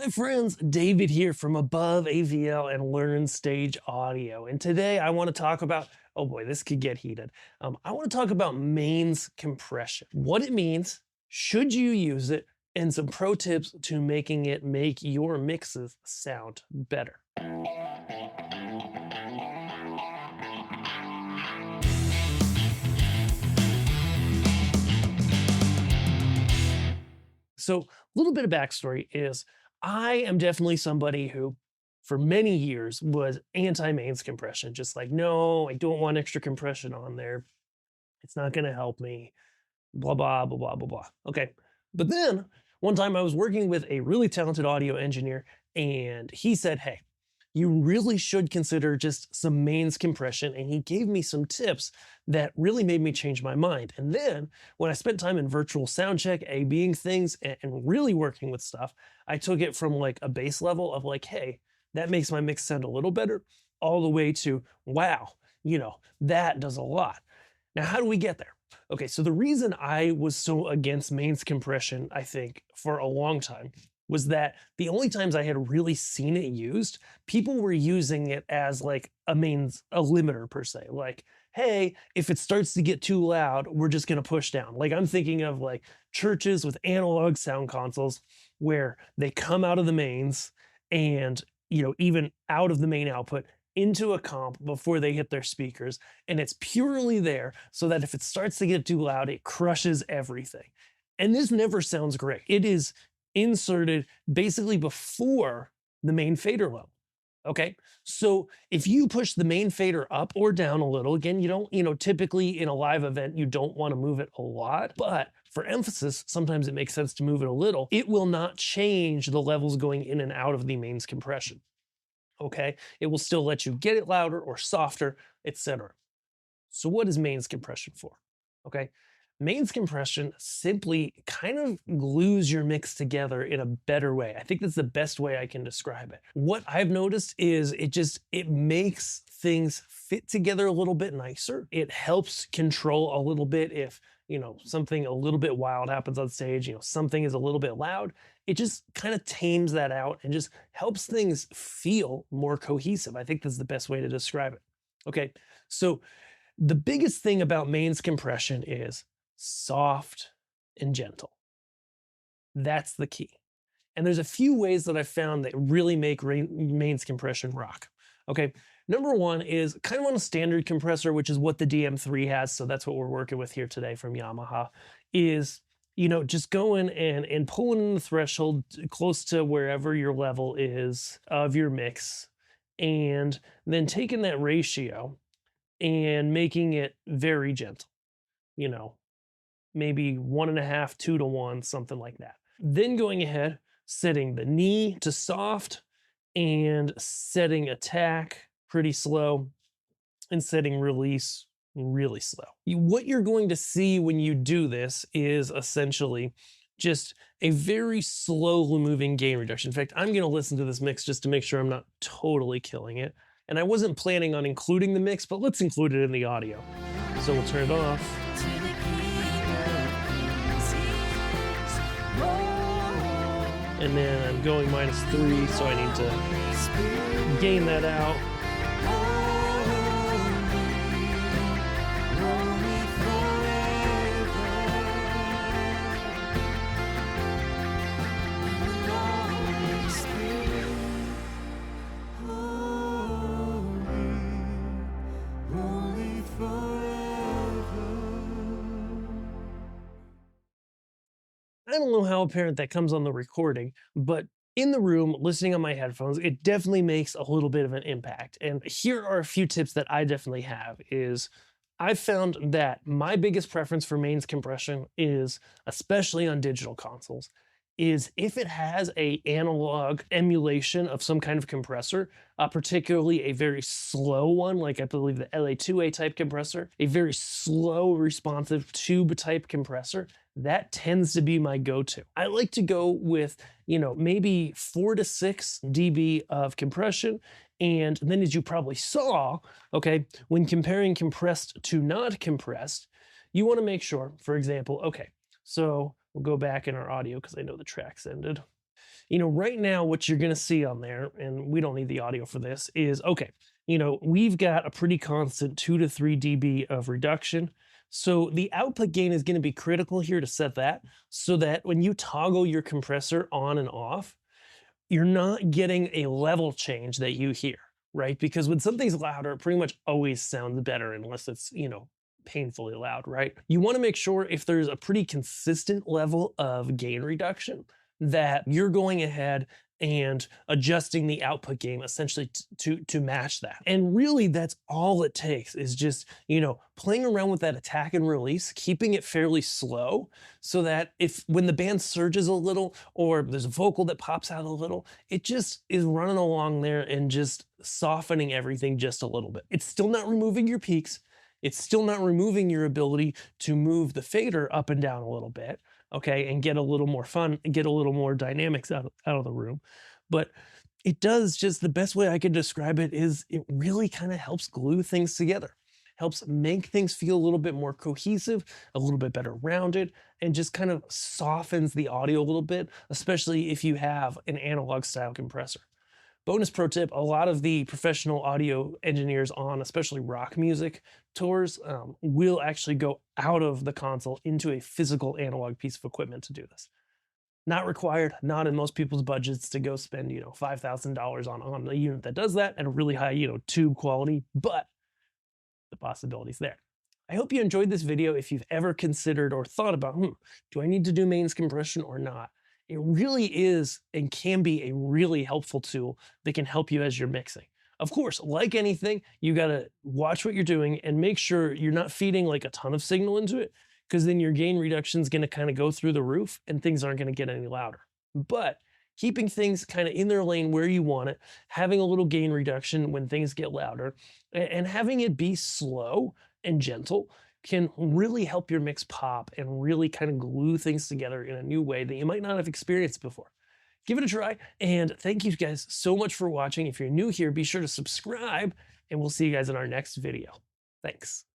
Hi friends, David here from Above AVL and Learn Stage Audio. And today I want to talk about, oh boy, this could get heated. I want to talk about mains compression, what it means, should you use it, and some pro tips to making it make your mixes sound better. So, a little bit of backstory is I am definitely somebody who, for many years, was anti mains compression. Just like, no, I don't want extra compression on there. It's not going to help me. Blah, blah, blah, blah, blah, blah. Okay. But then one time I was working with a really talented audio engineer, and he said, hey, you really should consider just some mains compression. And he gave me some tips that really made me change my mind. And then when I spent time in virtual sound check, A-Bing things, and really working with stuff, I took it from like a base level of like, hey, that makes my mix sound a little better, all the way to, wow, that does a lot. Now, how do we get there? Okay, so the reason I was so against mains compression, I think, for a long time, was that the only times I had really seen it used, people were using it as like a limiter per se. Like, hey, if it starts to get too loud, we're just gonna push down. Like I'm thinking of like churches with analog sound consoles where they come out of the mains and, even out of the main output into a comp before they hit their speakers. And it's purely there so that if it starts to get too loud, it crushes everything. And this never sounds great. It is inserted basically before the main fader level. Okay, so if you push the main fader up or down a little, again, you don't, typically in a live event, you don't want to move it a lot, but for emphasis, sometimes it makes sense to move it a little. It will not change the levels going in and out of the mains compression. Okay, it will still let you get it louder or softer, etc. So what is mains compression for? Okay, mains compression simply kind of glues your mix together in a better way. I think that's the best way I can describe it. What I've noticed is it makes things fit together a little bit nicer. It helps control a little bit if, something a little bit wild happens on stage, something is a little bit loud. It just kind of tames that out and just helps things feel more cohesive. I think that's the best way to describe it. Okay, so the biggest thing about mains compression is soft and gentle. That's the key. And there's a few ways that I've found that really make mains compression rock. Okay, number one is kind of on a standard compressor, which is what the DM3 has. So that's what we're working with here today from Yamaha, is just going and pulling in the threshold close to wherever your level is of your mix, and then taking that ratio and making it very gentle, maybe 1.5, 2 to 1, something like that. Then going ahead, setting the knee to soft and setting attack pretty slow and setting release really slow. What you're going to see when you do this is essentially just a very slowly moving gain reduction. In fact, I'm going to listen to this mix just to make sure I'm not totally killing it. And I wasn't planning on including the mix, but let's include it in the audio. So we'll turn it off. And then I'm going -3, so I need to gain that out. I don't know how apparent that comes on the recording, but in the room, listening on my headphones, it definitely makes a little bit of an impact. And here are a few tips that I definitely have is I've found that my biggest preference for mains compression is, especially on digital consoles, is if it has a analog emulation of some kind of compressor, particularly a very slow one, like I believe the LA2A type compressor, a very slow responsive tube type compressor, that tends to be my go-to. I like to go with, maybe 4 to 6 dB of compression. And then as you probably saw, okay, when comparing compressed to not compressed, you want to make sure, for example, okay, so we'll go back in our audio because I know the track's ended. Right now, what you're going to see on there, and we don't need the audio for this, is okay. We've got a pretty constant 2 to 3 dB of reduction. So the output gain is going to be critical here to set that so that when you toggle your compressor on and off, you're not getting a level change that you hear, right? Because when something's louder, it pretty much always sounds better unless it's, painfully loud, right? You want to make sure if there's a pretty consistent level of gain reduction that you're going ahead and adjusting the output gain essentially to match that. And really that's all it takes is just, playing around with that attack and release, keeping it fairly slow so that if when the band surges a little or there's a vocal that pops out a little, it just is running along there and just softening everything just a little bit. It's still not removing your peaks. It's still not removing your ability to move the fader up and down a little bit, okay, and get a little more fun, and get a little more dynamics out of the room. But it does just the best way I could describe it is it really kind of helps glue things together, helps make things feel a little bit more cohesive, a little bit better rounded, and just kind of softens the audio a little bit, especially if you have an analog style compressor. Bonus pro tip, a lot of the professional audio engineers on especially rock music tours will actually go out of the console into a physical analog piece of equipment to do this. Not required, not in most people's budgets to go spend, $5,000 on a unit that does that at a really high, tube quality, but the possibilities there. I hope you enjoyed this video. If you've ever considered or thought about, do I need to do mains compression or not? It really is and can be a really helpful tool that can help you as you're mixing. Of course, like anything, you got to watch what you're doing and make sure you're not feeding like a ton of signal into it, because then your gain reduction is going to kind of go through the roof and things aren't going to get any louder. But keeping things kind of in their lane where you want it, having a little gain reduction when things get louder, and having it be slow and gentle can really help your mix pop and really kind of glue things together in a new way that you might not have experienced before. Give it a try, and thank you guys so much for watching. If you're new here, be sure to subscribe, and we'll see you guys in our next video. Thanks.